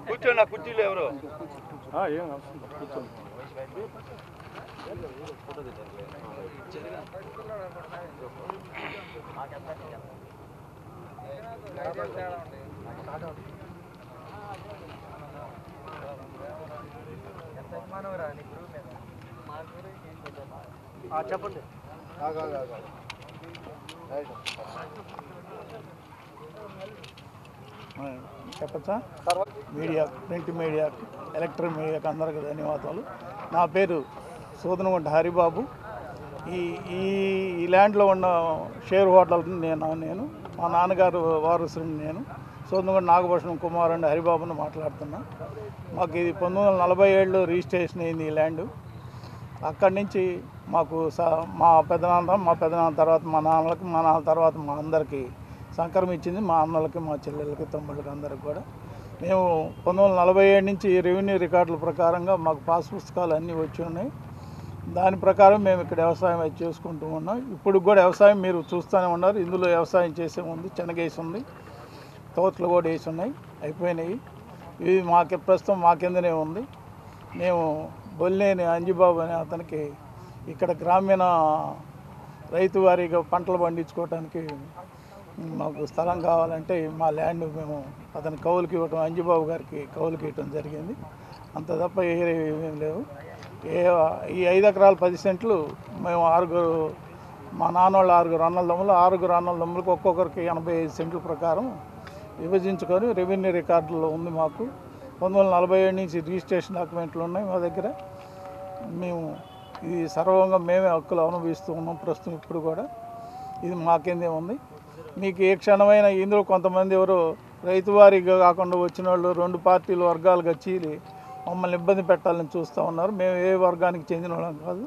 కూర్చోండి కుర్చీలు ఎవరు చెప్పండి చెప్పచ్చా? మీడియా, ప్రింట్ మీడియా, ఎలక్ట్రిక్ మీడియాకి అందరికీ ధన్యవాదాలు. నా పేరు సోదనగుంట హరిబాబు. ఈ ల్యాండ్లో ఉన్న షేర్ హోటల్ నేను మా నాన్నగారు వారసుని నేను సోదనగుంట నాగభూషణం కుమార్ అండ్ హరిబాబుని మాట్లాడుతున్నా. మాకు ఇది 1947లో రిజిస్ట్రేషన్ అయింది ఈ ల్యాండ్. అక్కడి నుంచి మాకు మా పెదనాన్న తర్వాత మా నాన్న తర్వాత మా అందరికీ సంక్రమించింది. మా అన్నలకి, మా చెల్లెళ్ళకి, తమ్ముళ్ళకి అందరికి కూడా. మేము 1947 నుంచి రెవెన్యూ రికార్డుల ప్రకారంగా మాకు పాస్ పుస్తకాలు అన్నీ వచ్చి ఉన్నాయి. దాని ప్రకారం మేము ఇక్కడ వ్యవసాయం అది చేసుకుంటూ ఉన్నాం. ఇప్పుడు కూడా వ్యవసాయం మీరు చూస్తూనే ఉన్నారు. ఇందులో వ్యవసాయం చేసే ఉంది, శనగేసి ఉంది, తోటలు కూడా వేసి ఉన్నాయి, అయిపోయినాయి. ఇది ప్రస్తుతం మా కిందనే ఉంది. మేము బొల్లేని అంజిబాబు అనే అతనికి ఇక్కడ గ్రామీణ రైతు వారీగా పంటలు పండించుకోవడానికి మాకు స్థలం కావాలంటే మా ల్యాండ్ మేము అతని కౌలుకి ఇవ్వటం, అంజిబాబు గారికి కౌలుకి ఇవ్వటం జరిగింది. అంత తప్ప ఏమేం లేవు. ఈ 5 ఎకరాలు 10 సెంట్లు మేము మా నాన్నోళ్ళు 6 అన్నదమ్ములు, 6 అన్నదమ్ములకు ఒక్కొక్కరికి 85 సెంట్ల ప్రకారం విభజించుకొని రెవెన్యూ రికార్డుల్లో ఉంది. మాకు 1947 నుంచి రిజిస్ట్రేషన్ డాక్యుమెంట్లు ఉన్నాయి మా దగ్గర. మేము ఇది సర్వంగా మేమే హక్కులు అనుభవిస్తూ ఉన్నాం ప్రస్తుతం. ఇప్పుడు కూడా ఇది మాకేందే ఉంది. మీకు ఏ క్షణమైన ఇందులో కొంతమంది ఎవరు రైతు వారీగా కాకుండా వచ్చిన వాళ్ళు 2 పార్టీలు వర్గాలుగా చీలి మమ్మల్ని ఇబ్బంది పెట్టాలని చూస్తూ ఉన్నారు. మేము ఏ వర్గానికి చెందిన వాళ్ళం కాదు.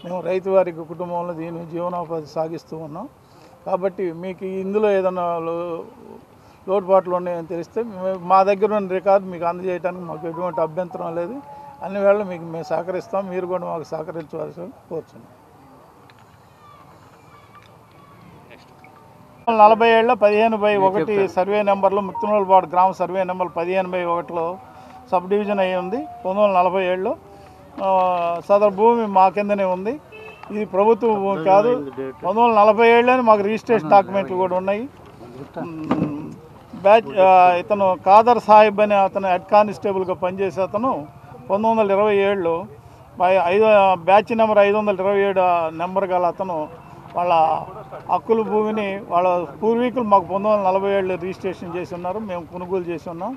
మేము రైతు వారికి కుటుంబంలో దీని జీవనోపాధి సాగిస్తూ ఉన్నాం. కాబట్టి మీకు ఇందులో ఏదైనా లోటుపాట్లు ఉన్నాయని తెలిస్తే మా దగ్గర ఉన్న రికార్డు మీకు అందజేయడానికి మాకు ఎటువంటి అభ్యంతరం లేదు. అన్ని వేళ మీకు మేము సహకరిస్తాం. మీరు కూడా మాకు సహకరించవలసి కోరుచున్నాం. 47లో 15/1 సర్వే నెంబర్లో ముత్తునూరుపాడు గ్రామ సర్వే నెంబర్ 15/1లో సబ్ డివిజన్ అయ్యి ఉంది 1947లో. సదరు భూమి మా కిందనే ఉంది. ఇది ప్రభుత్వ భూమి కాదు. 1947లోనే మాకు రిజిస్ట్రేషన్ డాక్యుమెంట్లు కూడా ఉన్నాయి. ఇతను ఖాదర్ సాహిబ్ అనే అతను హెడ్ కానిస్టేబుల్గా పనిచేసే అతను 1927లో బ్యాచ్ నెంబర్ 527 నెంబర్ గల అతను వాళ్ళ హక్కుల భూమిని వాళ్ళ పూర్వీకులు మాకు 1947లో రిజిస్ట్రేషన్ చేసి ఉన్నారు. మేము కొనుగోలు చేసి ఉన్నాం.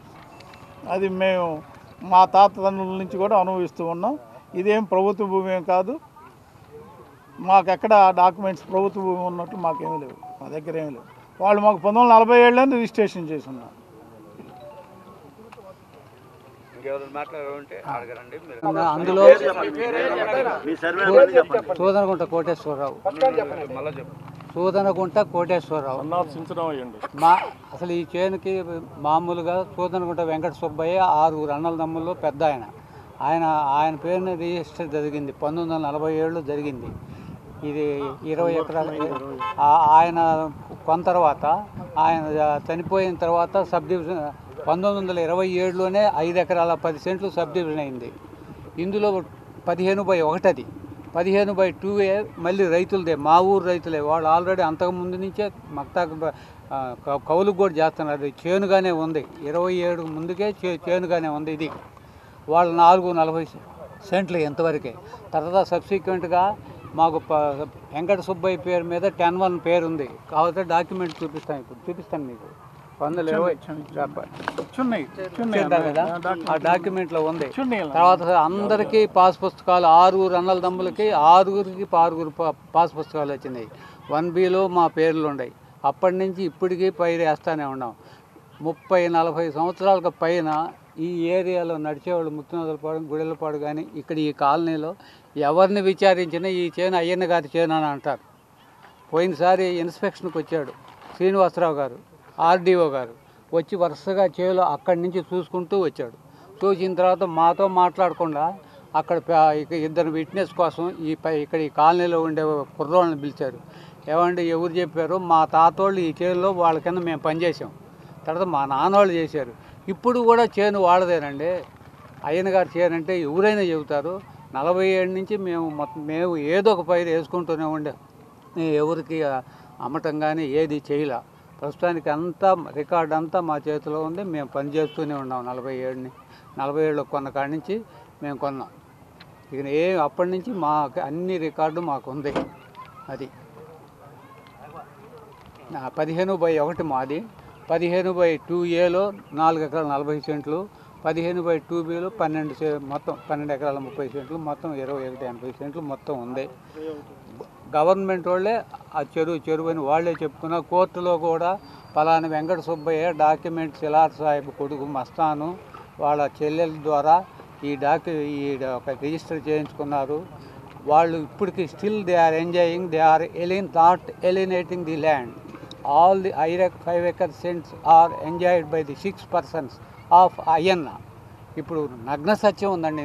అది మేము మా తాతతండ్రుల నుంచి కూడా అనుభవిస్తూ ఉన్నాం. ఇదేం ప్రభుత్వ భూమి ఏం కాదు. మాకు ఎక్కడ డాక్యుమెంట్స్ ప్రభుత్వ భూమి ఉన్నట్లు మాకేమీ లేవు, మా దగ్గర ఏమీ లేవు. వాళ్ళు మాకు 1947లోనే రిజిస్ట్రేషన్ చేసి ఉన్నారు. అందులో సూదనగుంట కోటేశ్వరరావు అసలు ఈ చేనుకి మామూలుగా సూదనగుంట వెంకట సుబ్బయ్య 6 అన్నదమ్ముల్లో పెద్ద ఆయన పేరుని రిజిస్టర్ జరిగింది. 1947లో జరిగింది. ఇది 20 ఎకరాలు. ఆయన కొన్న తర్వాత ఆయన చనిపోయిన తర్వాత సబ్ డివిజన్ 1927లోనే 5 ఎకరాల 10 సెంట్లు సబ్ డివిజన్ అయింది. ఇందులో 15/1 అది 15/2 మళ్ళీ రైతులదే, మా ఊరు రైతులే. వాళ్ళు ఆల్రెడీ అంతకుముందు నుంచే కౌలుకు కూడా చేస్తున్నారు. అది చేనుగానే ఉంది. 27 ముందుకే చేనుగానే ఉంది. ఇది వాళ్ళు 440 సెంట్లు ఇంతవరకే. తర్వాత సబ్సిక్వెంట్గా మాకు వెంకట సుబ్బయ్య పేరు మీద 10-1 పేరు ఉంది. కాకపోతే డాక్యుమెంట్ చూపిస్తాను మీకు. 1920 ఆ డాక్యుమెంట్లో ఉంది. తర్వాత అందరికీ పాస్ పుస్తకాలు 6 అన్నదమ్ములకి 6గురికి 6 పాస్ పుస్తకాలు వచ్చినాయి. 1Bలో మా పేర్లు ఉన్నాయి. అప్పటి నుంచి ఇప్పటికీ పైరు వేస్తూనే ఉన్నాం. 30-40 సంవత్సరాలకు పైన ఈ ఏరియాలో నడిచేవాళ్ళు ముత్తునూరుపాడు, గుడెలపాడు కానీ ఇక్కడ ఈ కాలనీలో ఎవరిని విచారించినా ఈ చేను అయ్యన్న గారి చేను అని అంటారు. పోయినసారి ఇన్స్పెక్షన్కి వచ్చాడు శ్రీనివాసరావు గారు, ఆర్డీఓ గారు. వచ్చి వరుసగా చేలో అక్కడి నుంచి చూసుకుంటూ వచ్చాడు. చూసిన తర్వాత మాతో మాట్లాడకుండా అక్కడ ఇద్దరు విట్నెస్ కోసం ఇక్కడ ఈ కాలనీలో ఉండే కుర్రోళ్ళని పిలిచారు. ఏమంటే ఎవరు చెప్పారు? మా తాతోళ్ళు ఈ చేనులో వాళ్ళ కింద మేము పనిచేసాం, తర్వాత మా నాన్నోళ్ళు చేశారు. ఇప్పుడు కూడా చేను వాళ్ళదేనండి. అయ్యన్న గారి చేను అంటే ఎవరైనా చెబుతారు. 40 ఏళ్ళ నుంచి మేము ఏదో ఒక పైరు వేసుకుంటూనే ఉండే, ఎవరికి అమ్మటం కానీ ఏది చేయలే. ప్రస్తుతానికి అంతా రికార్డు అంతా మా చేతిలో ఉంది. మేము పని చేస్తూనే ఉన్నాం. 40 ఏళ్ళు కొన్న కాడి నుంచి మేము కొన్నాం. ఇక అప్పటి నుంచి మాకు అన్ని రికార్డు మాకు ఉంది. అది 15/1 మాది, 15/2Aలో 4 ఎకరాల 40 సెంట్లు, 15/2Bలో 12 మొత్తం 12 ఎకరాల 30 సెంట్లు, మొత్తం 2180 సెంట్లు మొత్తం ఉంది. గవర్నమెంట్ వాళ్ళే ఆ చెరువు అని వాళ్ళే చెప్పుకున్న. కోర్టులో కూడా పలానా వెంకట సుబ్బయ్య డాక్యుమెంట్స్ సిలార్ సాహిబ్ కొడుకు మస్తాను వాళ్ళ చెల్లెల ద్వారా ఈ ఒక రిజిస్టర్ చేయించుకున్నారు. వాళ్ళు ఇప్పటికి still they are enjoying, they are not alienating the land. All the 5 acre cents are enjoyed by the 6 persons of Ayyanna. ఇప్పుడు నగ్న సత్యం ఉందండి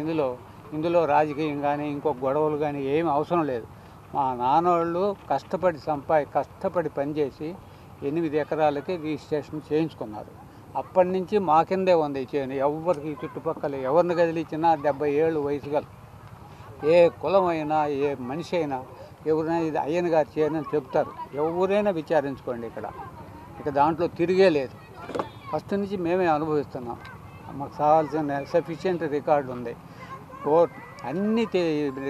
ఇందులో రాజకీయం కానీ ఇంకొక గొడవలు కానీ ఏమి అవసరం లేదు. మా నాన్నోళ్ళు కష్టపడి పనిచేసి 8 ఎకరాలకి రిజిస్ట్రేషన్ చేయించుకున్నారు. అప్పటి నుంచి మా కిందే ఉంది చేను. ఎవరికి చుట్టుపక్కల ఎవరిని కదిలించినా 70 ఏళ్ళు వయసు గల ఏ కులమైనా ఏ మనిషి అయినా ఎవరైనా ఇది అయ్యన్న గారి చేను అని చెప్తారు. ఎవరైనా విచారించుకోండి. ఇక దాంట్లో తిరిగే లేదు. ఫస్ట్ నుంచి మేమే అనుభవిస్తున్నాం. మాకు కావాల్సిన సఫిషియెంట్ రికార్డు ఉంది. అన్ని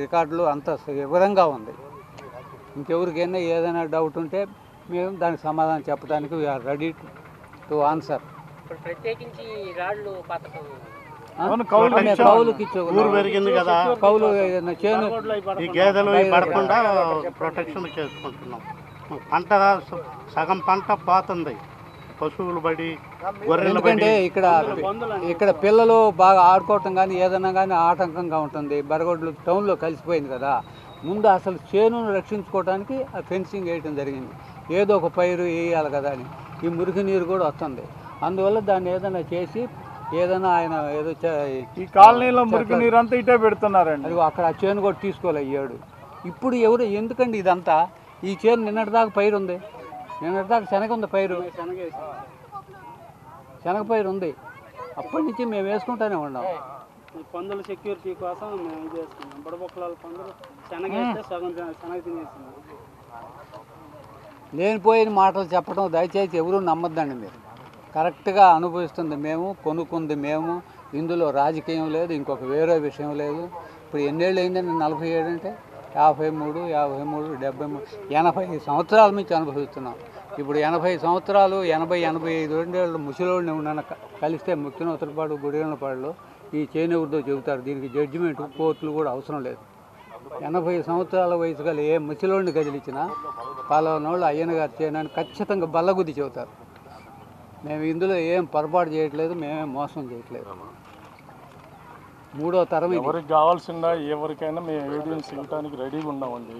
రికార్డులు అంత వివరంగా ఉంది. ఇంకెవరికైనా ఏదైనా డౌట్ ఉంటే మేము దానికి సమాధానం చెప్పడానికి వీఆర్ రెడీ టు ఆన్సర్. ప్రత్యేకించి రాళ్ళు కౌలుకి ఊరు పెరిగింది కదా, కౌలు చేను ఈ గేదెలు పడకుండా ప్రొటెక్షన్ చేసుకుంటున్నాం. పంట సగం పంట పోతుంది, పశువులు బడి గొర్రెలు. ఎందుకంటే ఇక్కడ పిల్లలు బాగా ఆడుకోవటం కానీ ఏదైనా కానీ ఆటంకంగా ఉంటుంది. బరగొడ్లు టౌన్లో కలిసిపోయింది కదా. ముందు అసలు చేనును రక్షించుకోవడానికి ఆ ఫెన్సింగ్ వేయటం జరిగింది. ఏదో ఒక పైరు వేయాలి కదా అని. ఈ మురికి నీరు కూడా వస్తుంది. అందువల్ల దాన్ని ఏదైనా చేసి ఏదైనా ఆయన ఏదో ఈ కాలనీలో మురికి నీరు అంతా ఇటే పెడుతున్నారండి. అది అక్కడ ఆ చేను కూడా తీసుకోలేయ్యాడు. ఇప్పుడు ఎందుకండి ఇదంతా? ఈ చేను నిన్నటిదాకా పైరు ఉంది, నిన్నటిదాకా శనగ ఉంది, శనగ పైరు ఉంది. అప్పటి నుంచి మేము వేసుకుంటూనే ఉన్నాం. పందుల సెక్యూరిటీ కోసం మేము ఇది చేస్తున్నాం. బుడబొక్కల పందులు శనగేస్తే సగం శనగ తినేస్తున్నాం. లేనిపోయిన మాటలు చెప్పడం దయచేసి ఎవరూ నమ్మద్దండి. మీరు కరెక్ట్గా అనుభవిస్తుంది మేము, కొనుక్కుంది మేము. ఇందులో రాజకీయం లేదు, ఇంకొక వేరే విషయం లేదు. ఇప్పుడు ఎన్నేళ్ళు అయిందండి? 47 అంటే 53, 73, 80 సంవత్సరాల నుంచి అనుభవిస్తున్నాం. ఇప్పుడు 80 సంవత్సరాలు 80-85 రెండేళ్ళు ముసలోడిని ఉన్న కలిస్తే ముక్తినోత్తరపాడు గుడిగలపాడులో ఈ చేనెవరితో చెబుతారు. దీనికి జడ్జిమెంట్ కోర్టులు కూడా అవసరం లేదు. 80 సంవత్సరాల వయసు గల ఏ ముసలోడిని కదిలించినా పలానోళ్ళు అయ్యన్న గారు చేయనని ఖచ్చితంగా బల్లగుద్ది చెబుతారు. మేము ఇందులో ఏం పొరపాటు చేయట్లేదు, మేమేం మోసం చేయట్లేదు. 3వ తరం. ఎవరికి కావాల్సిందా ఎవరికైనా మేము ఎవిడెన్స్ ఇవ్వడానికి రెడీగా ఉన్నామండి.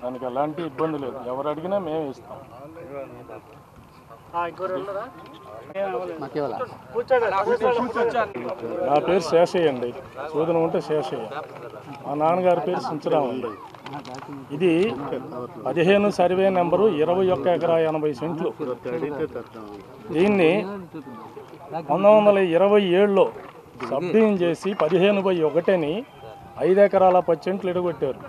దానికి ఎలాంటి ఇబ్బంది లేదు. ఎవరు అడిగినా మేము ఇస్తాం. నా పేరు శేషయ్య అండి. సూదన ఉంటే శేషయ్య. మా నాన్నగారి పేరు సించరావు అండి. ఇది 15 సర్వే నెంబరు 21 ఎకరా 80 సెంట్లు. దీన్ని 1927లో సబ్డివిజన్ చేసి 15/1 5 ఎకరాల 10 సెంట్లు ఎడగొట్టారు.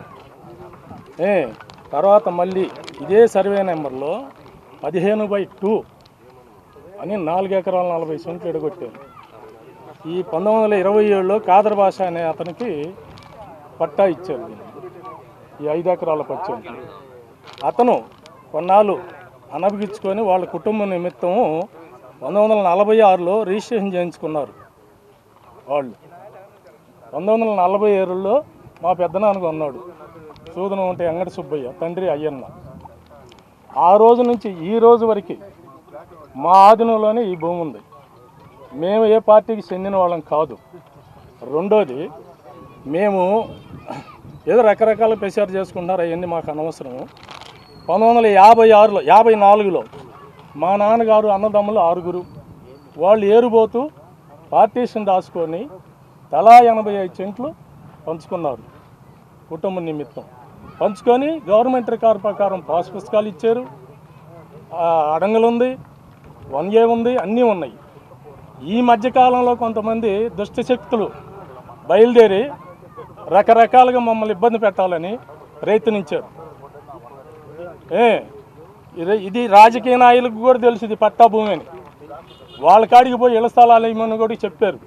తర్వాత మళ్ళీ ఇదే సర్వే నెంబర్లో 15/2 అని 4 ఎకరాల 40 సెంట్లు ఎడగొట్టారు. ఈ 1927లో కాదర్ భాష అనే అతనికి పట్టా ఇచ్చారు ఈ 5 ఎకరాల 10 సెంట్లు. అతను కొన్నాళ్ళు అనబిగించుకొని వాళ్ళ కుటుంబ నిమిత్తం 1946లో రిజిస్ట్రేషన్ చేయించుకున్నారు. వాళ్ళు 1947లో మా పెద్దనాన్న కొన్నాడు. సూదనం ఉంటే వెంకట సుబ్బయ్య, తండ్రి అయ్యన్న. ఆ రోజు నుంచి ఈ రోజు వరకు మా ఆధీనంలోనే ఈ భూమి ఉంది. మేము ఏ పార్టీకి చెందిన వాళ్ళం కాదు. రెండోది, మేము ఏదో రకరకాల ప్రచారం చేసుకుంటున్నారు, అవన్నీ మాకు అనవసరము. 1954లో మా నాన్నగారు అన్నదమ్ములు 6, వాళ్ళు ఏరుబోతూ పార్టీషన్ రాసుకొని తలా 85 సెంట్లు పంచుకున్నారు కుటుంబం నిమిత్తం. పంచుకొని గవర్నమెంట్ రికార్డు ప్రకారం పాస్ పుస్తకాలు ఇచ్చారు, అడంగలుంది, 1A ఉంది, అన్నీ ఉన్నాయి. ఈ మధ్యకాలంలో కొంతమంది దుష్టశక్తులు బయలుదేరి రకరకాలుగా మమ్మల్ని ఇబ్బంది పెట్టాలని ప్రయత్నించారు. ఇది రాజకీయ నాయకులకు కూడా తెలుసు, ఇది పట్టా భూమి అని. వాళ్ళ కాడికి పోయి ఇళ్ల స్థలాలు ఇవ్వమని కూడా చెప్పారు.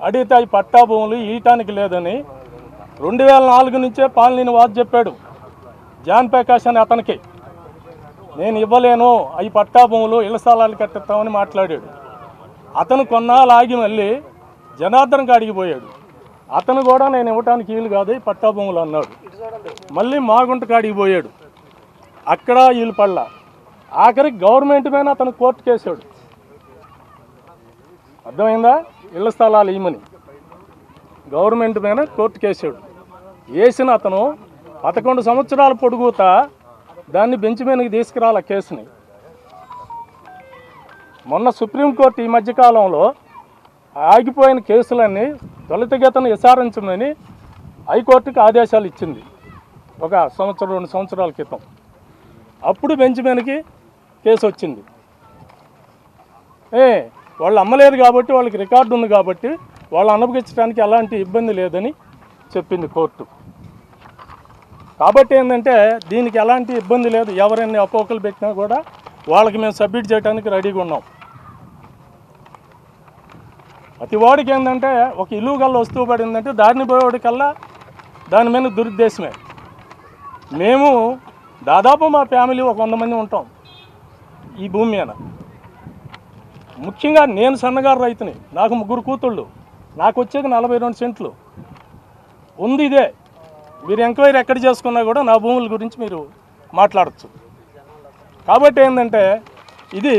అడిగితే ఈ పట్టా భూములు ఇయటానికి లేదని 2004 నుంచే పాలనీని వాదు చెప్పాడు జాన్ ప్రకాష్ అని అతనికి. నేను ఇవ్వలేను, అవి పట్టా భూములు ఇళ్ల స్థలాలు కట్టిస్తామని మాట్లాడాడు. అతను కొన్నాళ్ళు ఆగి మళ్ళీ జనార్దన్ కాడికి పోయాడు. అతను కూడా నేను ఇవ్వటానికి వీలు కాదు ఈ పట్టా భూములు అన్నాడు. మళ్ళీ మాగుంట కాడికి పోయాడు, అక్కడ వీళ్ళు పడలా. ఆఖరికి గవర్నమెంట్ పైన అతను కోర్టు కేసాడు. అర్థమైందా? ఇళ్ల స్థలాలు ఇవ్వమని గవర్నమెంట్ పైన కోర్టు కేసాడు. వేసిన అతను 11 సంవత్సరాల పొడుగుతా దాన్ని బెంచ్ మీదకి తీసుకురాల కేసుని. మొన్న సుప్రీంకోర్టు ఈ మధ్యకాలంలో ఆగిపోయిన కేసులన్నీ త్వరితగతిన విచారించమని హైకోర్టుకి ఆదేశాలు ఇచ్చింది ఒక 1-2 సంవత్సరాల క్రితం. అప్పుడు బెంచ్ మీదకి కేసు వచ్చింది. వాళ్ళు అమ్మలేదు కాబట్టి, వాళ్ళకి రికార్డు ఉంది కాబట్టి వాళ్ళు అనుభవించడానికి ఎలాంటి ఇబ్బంది లేదని చెప్పింది కోర్టు. కాబట్టి ఏంటంటే దీనికి ఎలాంటి ఇబ్బంది లేదు. ఎవరైనా అపోకలు పెట్టినా కూడా వాళ్ళకి మేము సబ్మిట్ చేయడానికి రెడీగా ఉన్నాం. ప్రతి వాడికి ఏంటంటే ఒక ఇల్లు కల్లా వస్తువు పడిందంటే దారిని పోయేవాడికల్లా దాని మీద దురుద్దేశమే. మేము దాదాపు మా ఫ్యామిలీ ఒక 100 మంది ఉంటాం ఈ భూమి మీద. ముఖ్యంగా నేను సన్నగారు రైతుని, నాకు 3 కూతుళ్ళు, నాకు వచ్చేది 42 సెంట్లు ఉంది. ఇదే మీరు ఎంక్వైరీ ఎక్కడ చేసుకున్నా కూడా నా భూముల గురించి మీరు మాట్లాడచ్చు. కాబట్టి ఏంటంటే ఇది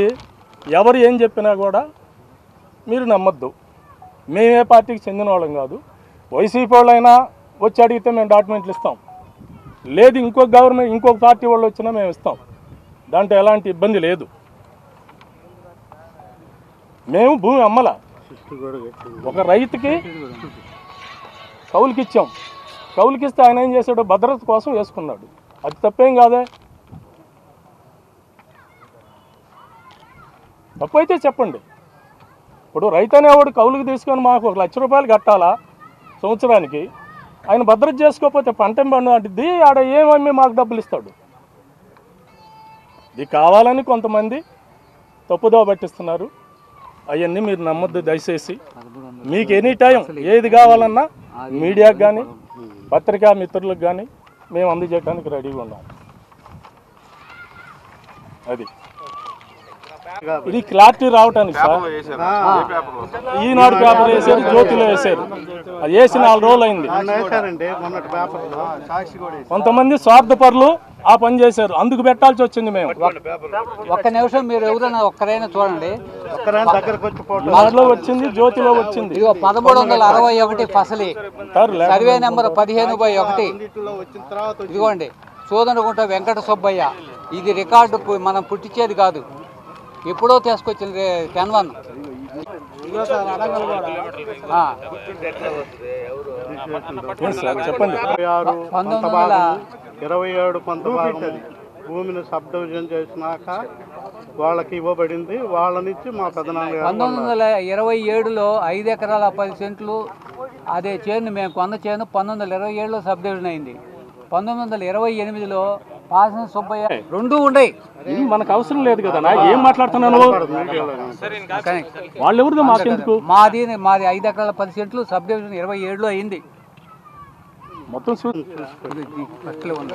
ఎవరు ఏం చెప్పినా కూడా మీరు నమ్మద్దు. మేము ఏ పార్టీకి చెందిన వాళ్ళం కాదు. వైసీపీ వాళ్ళైనా వచ్చి అడిగితే మేము డాక్యుమెంట్లు ఇస్తాం, లేదు ఇంకొక పార్టీ వాళ్ళు వచ్చినా మేము ఇస్తాం. దాంట్లో ఎలాంటి ఇబ్బంది లేదు. మేము భూమి అమ్మల, ఒక రైతుకి కౌలుకి ఇచ్చాం. కౌలుకి ఇస్తే ఆయన ఏం చేశాడు, భద్రత కోసం వేసుకున్నాడు. అది తప్పేం కాదే. తప్పు అయితే చెప్పండి. ఇప్పుడు రైతు అనేవాడు కౌలుకి తీసుకొని మాకు 1 లక్ష రూపాయలు కట్టాలా సంవత్సరానికి, ఆయన భద్రత చేసుకోకపోతే పంట పండు అంటే ఆడ ఏమమ్మి మాకు డబ్బులు ఇస్తాడు. ఇది కావాలని కొంతమంది తప్పుదో పట్టిస్తున్నారు. అవన్నీ మీరు నమ్మొద్దు దయచేసి. మీకు ఎనీ టైం ఏది కావాలన్నా మీడియాకు కానీ పత్రికా మిత్రులకు కానీ మేము అందజేయడానికి రెడీగా ఉన్నాం. అది ఇది క్లారిటీ రావటానికి సార్. ఈనాడు పేపర్ వేసారు, జ్యోతిలో వేసారు. అది వేసి 4 రోజులు అయింది. కొంతమంది స్వార్థపరులు ఆ పని చేశారు, అందుకు పెట్టాల్సి వచ్చింది. మేము ఒక్క నిమిషం మీరు ఎవరైనా ఒక్కరైనా చూడండి. దాంట్లో వచ్చింది, జ్యోతిలో వచ్చింది. ఇదిగో 1361 ఫసలి సర్వే నెంబర్ 15/1. ఇదిగోండి సోదనగుంట వెంకట సుబ్బయ్య. ఇది రికార్డు మనం పుట్టించేది కాదు, ఎప్పుడో తీసుకొచ్చింది 10-1. చెప్పండి. 27 కొంత భూమిని సబ్ డివిజన్ చేసినాక వాళ్ళకి ఇవ్వబడింది. వాళ్ళ నుంచి మా పెదనాన్న 1927లో 5 ఎకరాల 10 సెంట్లు అదే చేను మేము కొన్న చేను 1927లో సబ్ డివిజన్ అయింది. 1928లో పాసిన సుబ్బయ్య 2 ఉన్నాయి. మనకు అవసరం లేదు కదా. ఏం మాట్లాడుతున్నాను? వాళ్ళు ఎవరిదో మాకెందుకు? మాది 5 ఎకరాల 10 సెంట్లు సబ్ డివిజన్ 27లో అయింది. మొత్తం ఫస్ట్లో ఉంది.